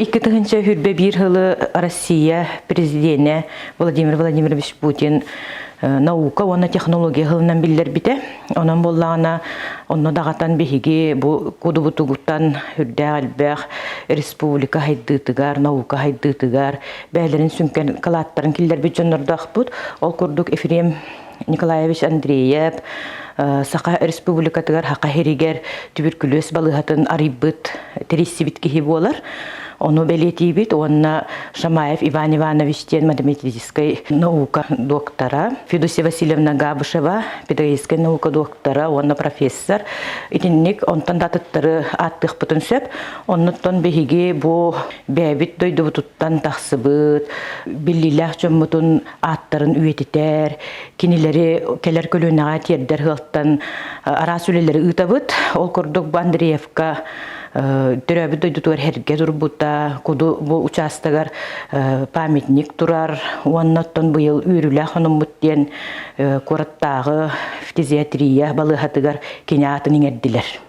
2000 хүрбе bir hılı Россия президенті Владимир Владимирович Путин наука, оны технология хылынан билер бите. Онан боллағына, оны дағатан бейге бұл кудубутугуттан хүрді әлбәқ республика хайдытыгар, наука хайдытыгар, бәлерін сүнкен калаттарын келдер бюджетнордақ бұд. Ол күрдік Ефрем Николаевич Андреев, Сақа республикатыгар хақа херигер туберкулез балығатын арибыт тересибит кехи болар. Onu belirtibit, ona Шамаев Иван Ивановичтен математической наука доктора, Федосия Васильевна Габышева, педагогическая наука доктора, она профессор. Итинник, он тандаттары аттых бүтін сөп, оннуттан бейге бу бәбит дойды бұтуттан тақсыбыт, білілях жөммутун аттарын үйететер, кенелері келер көлінеға тердер ғылттан арасулелері ұтабыт, ол көрдік Андреевка Төрәбі дойды туар herge турбута, куду бу участагар памятник турар, уаннаттан быйыл үйрілі қоным бұттен кораттағы фтизиатрия балығатыгар кене атын еңерділер.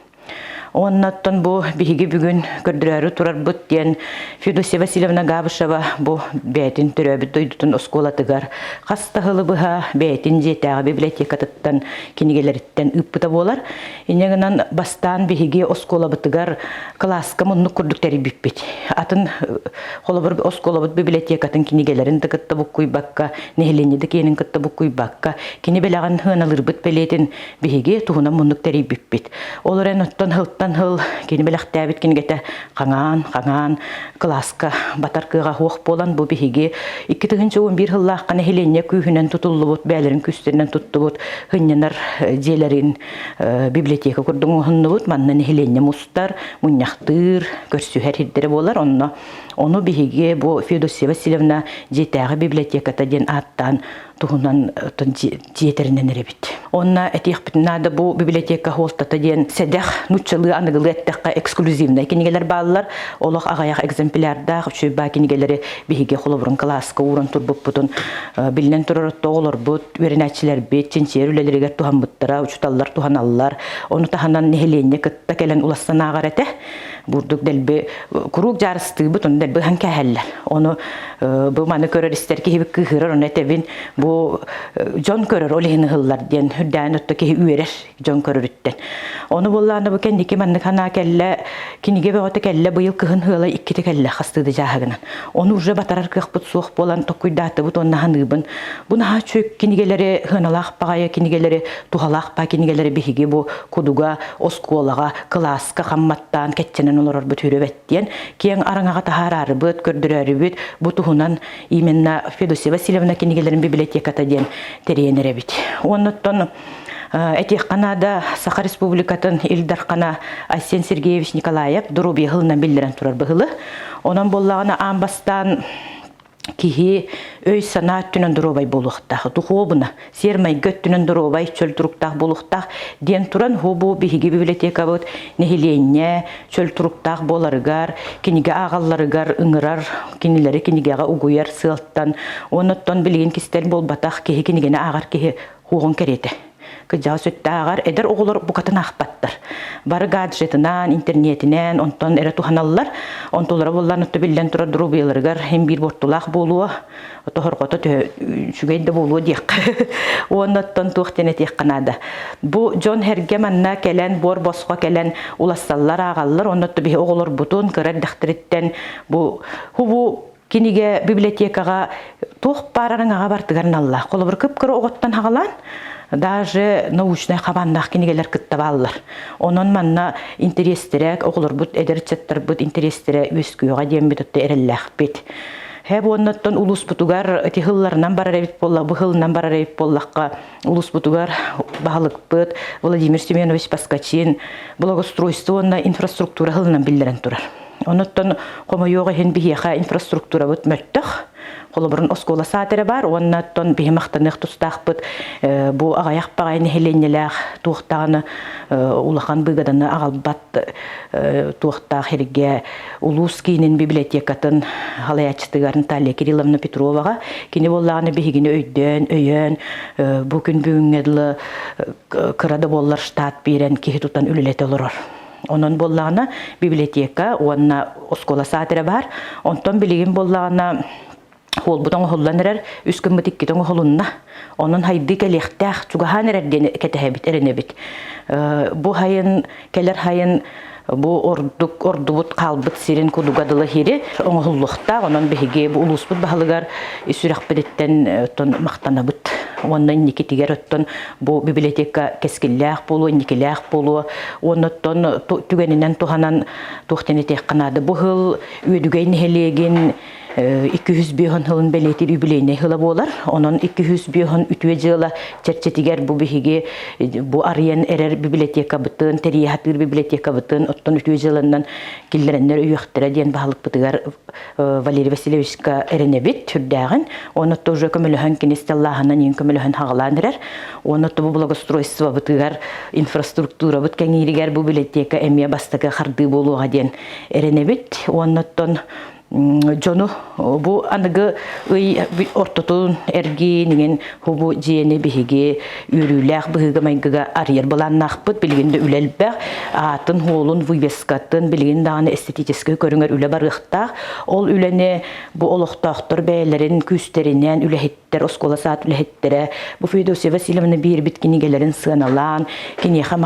Оннаттан бу биһиги бүгүн көрдүрөрү турар буттен Федосия Васильевна Габышева бу бәтин төрөбү дойдутун осколатыгар хастахылы быха бәтин жетағы библиотекатыттан кинигелеріттен ыппыта болар. Инегынан бастан биһиги осколабытыгар класска муннук курдуктери биппит. Атын холобыр осколабыт библиотекатын кинигелерин тыкытта буккуй бакка, нехеленеди кенин кытта буккуй бакка, кини белаган хыналырбыт белетин биһиги туһуна муннуктери биппит. Олорен оттон хыл кені біліқтәбіт кенгеті қаңан класска батаркыға хоқ болан бұл бігеге 2011 хыллаққаны хелене күйінен тұтылы бұд, бәлерін күстерінен тұтты бұд, хынненар делерін библиотека күрдің ұғынны бұд, маннан хелене мұстар, мұняқтыр, көрсүхер хирдері болар. Оны бігеге бұл Федосия Васильевна жетәғі библиотеката ден аттан туһунан жетеринен эребит. Онна этих битнада бу библиотека холтата ден седех нуччылы аныгылы эттекка эксклюзивный кинигелер баллар, олох агаяк экземплярда чөйба кинигелери биһиге холобурун класска урун турбуп бутун билнен турарытта олор бут вереначилер бет чинчер үлелерге тухан буттара учуталлар туханаллар. Оны таханан нехеленне кытта келен уластана агарете бурдук делбе курук жарысты бутун делбе ханка хеллер. Оны бу маны көрөристер кебик кыхырыр оны этебин бу жон көрөр олени хыллар ден хүрдән өттө ки үйерер жон көрөрүттен. Оны болланы бу кендики манны хана келле киниге бөгөтө келле быйыл кыхын хыла икките келле хастыды жагынан. Оны уже батарар кыхпыт суох болан токуйдаты бут онна ханыбын. Буна чөк кинигелери хыналак багая кинигелери тухалак ба кинигелери биһиги бу кудуга осколага класска хамматтан кетченен олор бут хүрөбеттен кең араңага тахарары бут көрдүрөрү бут бу туһунан именно Федосия Васильевна кинигелерин библиотеката ден теренеребит. Оннотон этих Канада Саха республикатын Илдаркана Асен Сергеевич Николаев дуруби хылынан билдирен турар быгылы. Онан боллагына амбастан кихи өй санаат түнен дурубай болуқтақ, тухобына, сермай гөт түнен дурубай чөл туруктақ болуқтақ, ден туран хобу биһиги библиотека бут нехиленне чөл туруктақ боларыгар, киниге ағалларыгар ыңырар, кинилери кинигеға угуяр сылттан, оныттан билген кистер болбатақ, кихи кинигене ағар кихи хуғын кереті. Кыжа сөттағар эдер оғылар бұқатын ақпаттар. Бары гаджетінен, интернетінен, онтан әрі туханалар, онтолары болларын өтті білден тұрар дұрубелерігер, hem bir бортулақ болуы, тоғырғоты шүгейді болуы дейк. Онаттан туқтене тек қанады. Бұ Джон Херге манна келен, бор босқа келен улассалар ағалар, онатты бе оғылар бұтын, көрер дәқтіреттен, бұ киниге библиотекаға тоқ барарын аға бартығарын алла. Қолы бір күп-күрі оғыттан ағалан, даже научный хабандах кинигелер кыттабаллар. Онон манна интерестерек, оғылар бұд, әдерчеттер бұд интерестере өскүйіға дем бітітті әрелләқ бет. Хәб оннаттан улус бұтугар, әті хылларынан барарайып боллақ, бұл хылынан барарайып боллаққа улус бұтугар бағылық бұд, Владимир Семенович Паскачин, благоустройство онна инфраструктура хылынан білдерен тұрар. Оннаттан қомайоға хен бігеға инфраструктура бұд мөттіқ, Холобрын оскола сатыры бар, оннаттан беймақтанық тұстақ бұд, бұл ағаяқ бағайны хеленнеләқ туықтағыны улақан бұйғаданы ағалбат туықтақ херге улус кейінен библиотекатын халаячытығарын Талия Кирилловна Петроваға кені болағыны бейгені өйден, бұл күн бүгінгеділі қырады болар штат берен кейі тұтан үлілеті олырыр. Onun bollarına biblioteka, ona oskola saatire var. Ondan bilgin bollarına hol buton hollanır, üskün butik giton holunna. Onun haydi gelekte, çugahan erden ketehebit erenebit. Bu hayın keler hayın bu ordubut kalbıt sirin kudugadılı hiri oğullukta onun behige bu ulusput bahalıgar sürekbedetten ton maktanabıt ondan nikitiger öttön bu biblioteka keskillях bolu nikilях bolu ondan tügeninden tuhanan tuhteni tekkanadı bu hıl üyedügeyn helegin 200 bihon hılın belletir übileyne hıla bolar. Onun 200 bihon ütüye yıla çerçetiger bu bihige bu arayan erer biblioteka bıtın, teriyahatır biblioteka bıtın, ottan ütüye yılından killerenler üyektire diyen bahalık bıtıgar Valeri Vasilyevичка erenebit türdağın. Onu тоже kömülühün kinistallahından yin kömülühün hağılanırar. Onu da bu благоустройство bıtıgar infrastruktura bıt kengiriger bu biblioteka emiye bastığı hardı boluğa diyen erenebit. Ondan Jonu bu anıgı ortatun erginin bu jeni bihige ürülək bihige maygıga aryer bulanaqpıt bilginde ülelbək atın holun viveskatın bilgin dağını esteticeski körünger üle barıqtaq ol üleni bu oluqtaqtır beylerin küsterinden ülehitler oskola saat ülehittere bu Fedosiya Vasilyevna bir bitkinigelerin sığınalan kinyeha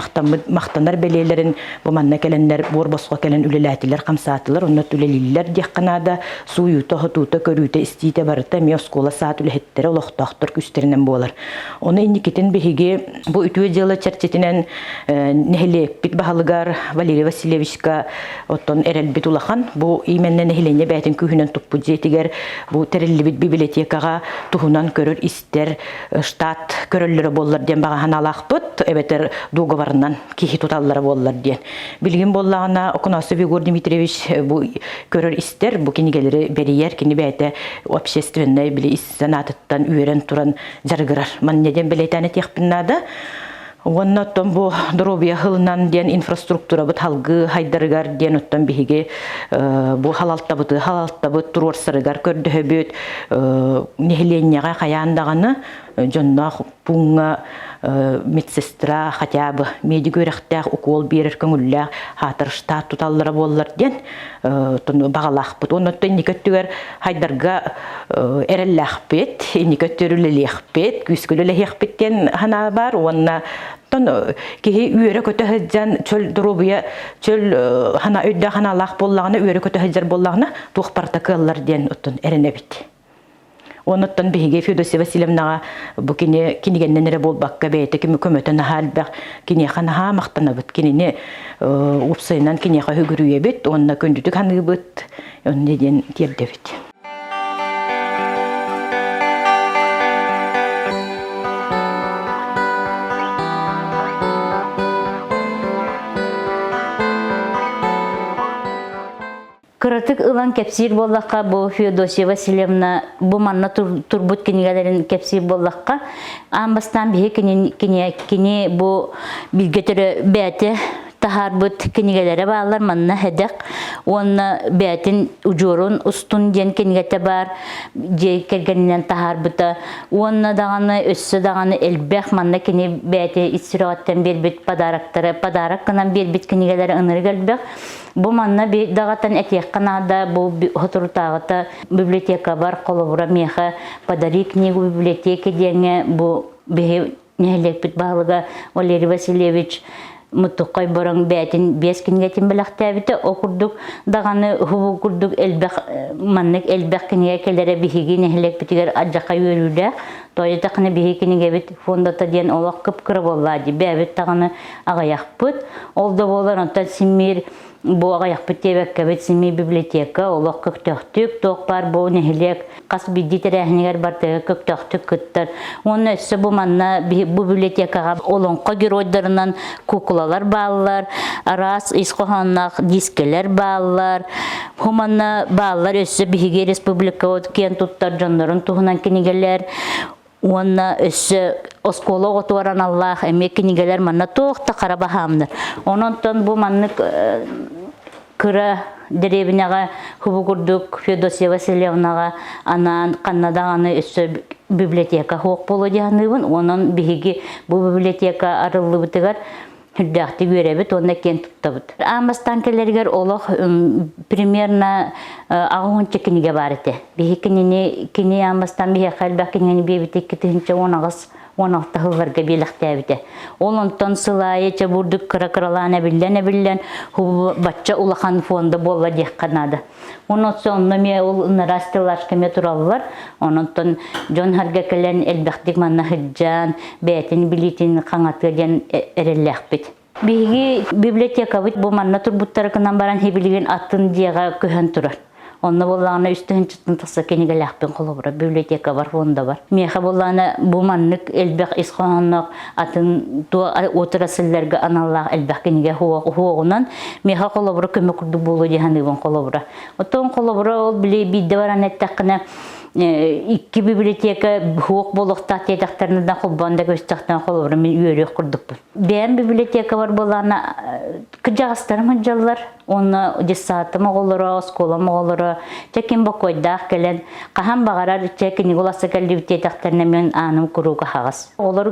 maqtanar beleylerin bu manna kelenler borbosqa kelen ülelatiler kamsatılar onnat üleliller diyaqana da suyuta hatuta körüte istite barıta mi oskola saat ülehittere oluqtaqtır küsterinden bolar. Onu indikitin bihige bu ütüye jıla çerçetinen nehelek bit bahalıgar Valeri Vasilyevичка otton erel bit ulahan bu imenne nehelene bätin kühünen tuppu jetiger bu terelli bit bibliotekaga tuhunan körür ister ştat köröllere bollar diyen baga hanalaqpıt ebeter dogovarından kihi tutallara bollar diyen bilgin bollağına okunası Vigor Dmitrievich bu körür ister bu kinigeleri beriyer kini bäte общественный bile sanattan üren turan jargırar man neden beleytane tekpinnada Ondan bu Dorobya hılından diyen infrastruktura bit halgı haydarıgar diyen ottan bihige bu halalta bit turor sarıgar kördühöbüt nehilenyaga kayandağını jonna bunga медсестра хотя бы медик өрәхтәк укол бирер көңүлләк хатыр штат туталлары боллар ден багалах бут оны төнникөттүгөр хайдарга эрелләхпет никөттөрүлелехпет күскөлелехпеттен хана бар онна тон кеһи үрә көтәһәҗән чөл дробия чөл хана өйдә хана лах боллагына үрә көтәһәҗәр боллагына тух партакаллар ден оттон эренебит Ondan bihiге Fedosiya Vasilyevnaga bu kinigenden ere bolbakka beyte kimi kömöten halbak kini hana maqtanabıt kinini upsaynan kini hügürüyebit onna köndüdük hanıbıt onne den tierdebit. Kıratık ılan kepsir bollakka bu Fedosiya Vasilyevna bu manna turbut kinigelerin kepsir bollakka ambastan bihi kini bu bilgetere beyte taharbut kinigelere bağlar manna hedek onna beytin ucurun ustun diyen kinigete bar kergeninden taharbuta onna dağını össü dağını elbek manna kini beyte istirahatten bir bit padarak kanan bir bit kinigelere ınır gelbek bu manna bir dağıtan etek kanada bu oturtağıta biblioteka var kolobura meha padari knigu biblioteka diyene bu bihi nehelek bit bağlıga Valeri Vasilyevich Mutukay borang beytin 5 kingetin belaktabite okurduk dağını hubu kurduk elbek mannek elbek kingekelere bihigi nehelek bitiger acaka yürüde toya takını bihi kingebit fondata diyen olak kıpkırı bolladı beybit dağını ağayakpıt oldu bolar ondan simir bu ağayakpıt tebekkabit simir biblioteka olak köktöktük toqpar bu nehelek kas biddi terehniger bartığı köktöktük kıttar onun össe bu manna bu bibliotekaga olonqa giroylarından kuklalar bağlılar aras iskohannak diskeler bağlılar humanna bağlılar össe bihige respublika otken tuttar canların tuhunan kinigeler Ona össe oskola oturan Allah emek kinigeler manna toqta qarabahamdır. Ondan bu manlık kıra derebinaga hubu kurduk Fedosiya Vasilyevnaga anan kannadağını össe biblioteka hoq bolu diyanıbın onun bihigi bu biblioteka arıllı bitigar Hüddähti görебit, onda ken tutabıt. Amastan kellerger olaq примерно ağınca kinige barete. Bihi kini amastan bihi qalbaq kinini bebite kitince 16 hıllarga bilaxtabite. Olonton sılaya çaburduk kıra-kıralana billen batça ulaqan fonda bolla diyekkanada. Ondan me ol rastilaşkame turallar. Ondan John harga kelen elbaqdik manna hıccan, betin bilitin qangatgan erelleqbit. Bihi biblioteka bit bu manna turbuttarıkından baran hebiligen attın diyaga köhen turar. Onna bollana üstün çıtın tasa keniga laqpin qolobra biblioteka var fonda var. Meha bollana bu manlık elbaq isqanaq atın oturasıllarga analaq elbaq keniga huoğunan meha qolobra köme kurdu bolu dihanıgon qolobra. Oton qolobra ol bile bidde varan ettaqına iki biblioteka huoq boluqta tedaqtarından qolbanda göstaqtan qolobra men üyörüq kurduk. Ben biblioteka var bollana kıjağıstarım hıcallar. Onu cesatımı olara, skolama olara, çekin bakoydaq gelen, qahan bağarar, çekin olasa geldi bite taqtarına men anım kuruga hağız. Oğlar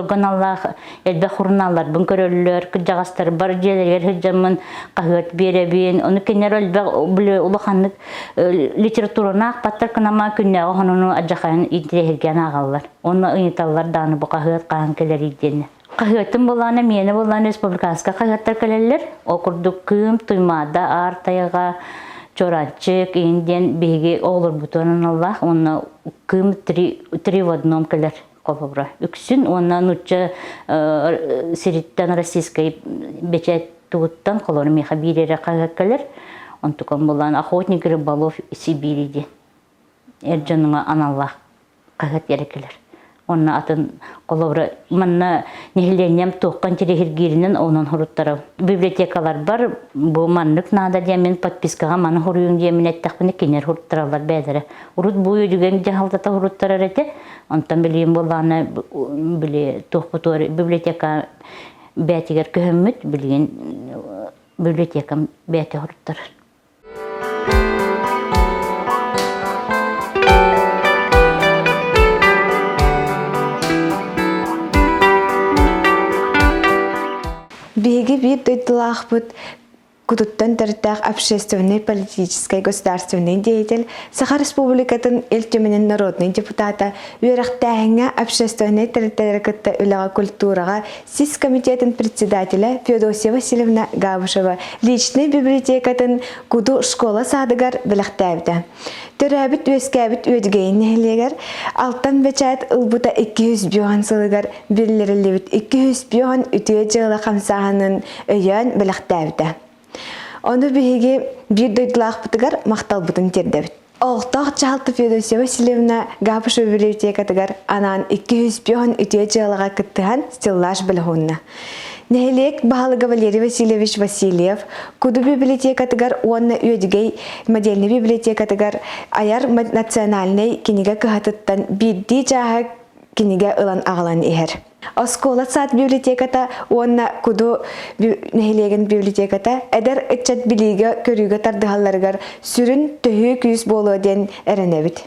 ganallar, elbe xurnallar, bun körölülür, kıjağıstar, bar jeler hıcamın qahıt berebin, onu kener elbe ulaqanlık literaturuna aqbattar kınama künne oğanunu acaqayın intirehirgen ağallar. Onu ınitallar dağını bu qahıt qahan keler idenne. Qahıtın bolana meni bolan respublikanska qahıtlar keleller okurduk kım tuymada artayaga çorançık inden bege olur butonun Allah ona kım tri vodnom keler qolobra üksün ona nutça siritten российской бечет туттан qolor meha birere qahıt keler ontukon bolan охотник рыболов Сибириде erjanına anallah qahıt yerekeler. Onna atın qolobra manna nehlenyam toqqan tirehirgirinen onan huruttara bibliotekalar bar bu manlık nada diyemen подпискага mana huruyun diyemen ettaqbini kener huruttaralar bedere urut buyu jugen jahalta huruttara rete ontan bileyim bolana bile toqpotor biblioteka betiger köhemmüt bilgen biblioteka beti huruttara. Биги бит дойтлахбут кудуттан тартах общественный, политический, государственный деятель, Саха Республикатын Эльтюменен народный депутата, Уерахтахинга общественный территориалкатта үлага культурага, СИС комитетин председателя Феодосия Васильевна Габушева, личный библиотекатын куду школа садыгар біліқтәбді. Төрәбіт өскәбіт өдгейін нәхілегер, алтан бәчәт ұлбута 200 бүйған сылыгар бірлерілебіт 200 бүйған үтіе жылы қамсағының өйен біліқтәбді. Оны бігі бір дойдылақ бұтығар мақтал бұтын тердебіт. Оғтақ чалты Феодосия Васильевна Габушева библиотекатығар анан 200 бүйған үтіе жылыға күттіған стеллаж біліғынна. Нәхелек бағалығы Валерий Васильевич Васильев, Куду библиотекатығар онна өдігей модельный библиотекатығар аяр национальный кенеге кығатыттан бидді жағы кенеге ылан ағылан ехер. Оскола сад библиотеката онна Куду нәхелеген библиотеката әдір үтчат білігі көрігі тардығаларығар сүрін түйі күйіс болу ден әрінебіт.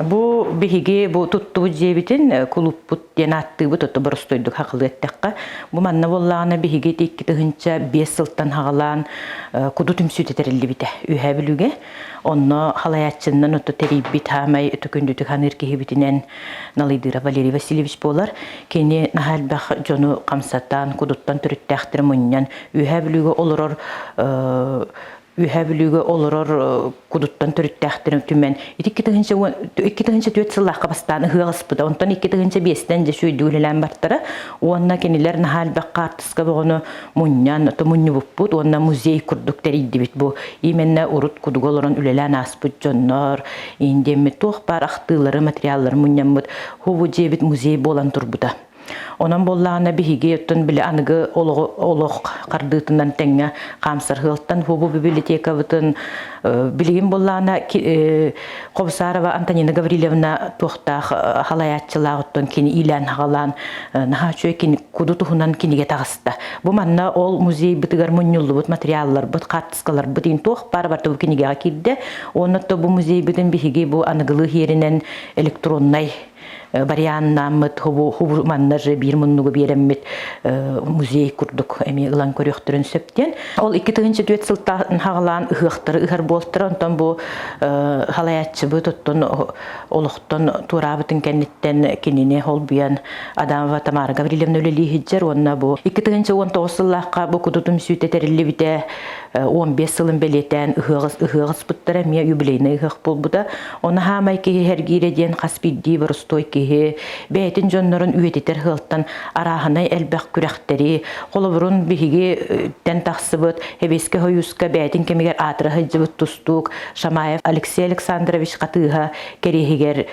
Bu bihiги bu tuttu jebitин клубпут денатты бу tuttu борстойдук хакылы эттекка бу манна боллагана биһиги тикки тыгынча 5 сылтан хагалан куду түмсүт этерилли бите үһә билүге онно халаяччыннан отто терибит хамай төкүндүтү ханыр кихибитинен налыдыра Валерий Васильевич болар кени нахалбах жону камсаттан кудуттан түрүттәхтер муньян үһә билүге олорор Ühəbilüge olurur kuduttan törüttəxtirin tümen. İki tığınca 4 sılaqqa bastanı hığıspıda. Ondan 2 tığınca 5'den de şöydüğülen bartara. Onna keniler nahal bakka artıska boğunu munyan, munyu bupput. Onna muzey kurduk teriydi bit bu. İmenne urut kuduk oluran ülelen aspıt jonlar. İndemi toh bar aktığları, materyalları munyan bud. Huvu cebit muzey bolan turbuda. Ondan bollağına bihiги öttün bile anıgı oluq qardığıtından tenge qamsar hılttan bu biblioteka bıtın bilgin bollağına Qobsarova Antonina Gavrilevna toxtaq halayatçılağıttın kini ilan hağalan naha çöy kini kudu tuhunan kinige tağısıda. Bu manna ol muzey bıtıgar munyullu bıt materiallar bıt qartıskalar bıtın tox barbarda bu kinige akirde. Onnatta bu muzey bıtın bihiги bu anıgılı yerinen elektronnay Барьяннамыт хубу маннары бир муннугу береммит музей курдук эми ылан көрөктөрүн сөптен. Ол 2004 сылтан хагалан ыхтары ыхар болтыр онтон бу халаятчыбы тоттон олуктон турабытын кеннеттен кинине холбуян Адамова Тамара Гаврилевна өлели хиджер онна бу 2019 сыллакка бу кудутум сүйтетерилли бите 15 сылын белетен ыхыгыс буттара мия юбилейный ыхык болбуда. Оны хамай ки хергиреден Каспидди Боростой ки бетин жоннорун үетитер хылттан араханай элбек күрәхтери колобурун биһиги тен тахсыбыт хебеске хоюска бетин кемигер атра хыжыбыт тустук Шамаев Алексей Александрович катыга керехигер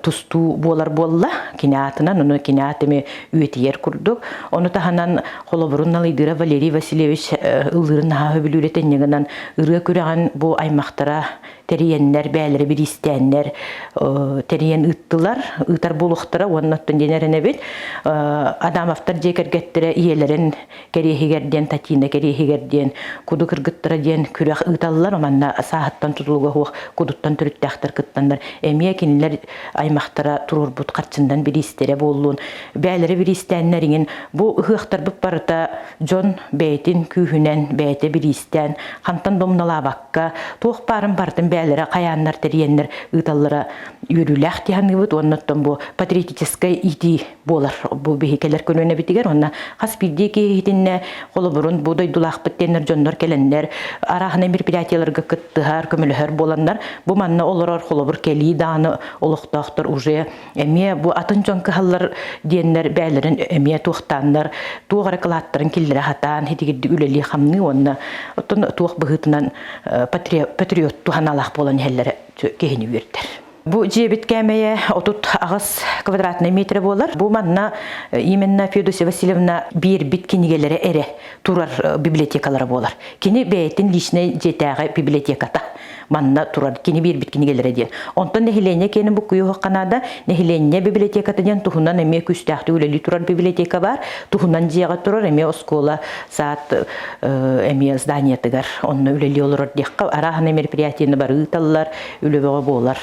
тусту болар болла кинатынан уну кинатыме үетиер курдук. Оны таханан колобурун налыдыра Валерий Васильевич ылырын ха билүретеннегенен ыры күрәгән бу аймактара териеннер бәлери бир истәннер териен ыттылар ытар булуктара оннаттан денерене бит Адамовтар жекергеттире иелерин керехигерден Татина керехигерден куду кыргыттыра ден күрәк ыталлар манна сааттан тутулуга хук кудуттан түрүттәхтер кыттандар эмие кинилер аймактара турур бут карчындан бир истере боллун бәлери бир истәннерин бу ыхтар бу парта Джон Бейтин күһүнен бәйте бир истән хантан домналабакка тух барын бартын бәлери каяннар териеннер ыталлара үрүләх тиһаныбыт оннаттан бу патриотическая ити болар бу бихикелер көнөнө битигер онна Каспидди кихитинне колобурун будай дулах биттенер жоннор келеннер арахны мероприятияларга кыттыгар көмөлөр боландар бу манна олорор колобур кели даны олуктактыр уже эме бу атын жонка халлар диеннер бәлерин эме тухтандар тугар кылаттырын киллере хатан хитигидди үлели хамны онна отон тух быгытынан патриот туханалах болан хеллере кехини үрдер. Бу жебит кемeye 30 агыс квадратный метр болар. Бу манна именно Феодосия Васильевна бир бит кинигелери эре турар библиотекалары болар. Кини бейтин личный жетагы библиотеката. Манна турар кини бир бит кинигелери ден. Онтон нехилене кени бу күйө хаканада нехилене библиотеката ден тухунан эме күстәхти үлели турар библиотека бар. Тухунан жыга турар эме оскола саат эме здание тыгар. Онны үлели олор декка арахны мероприятияны бар ыталлар үлебеге болар.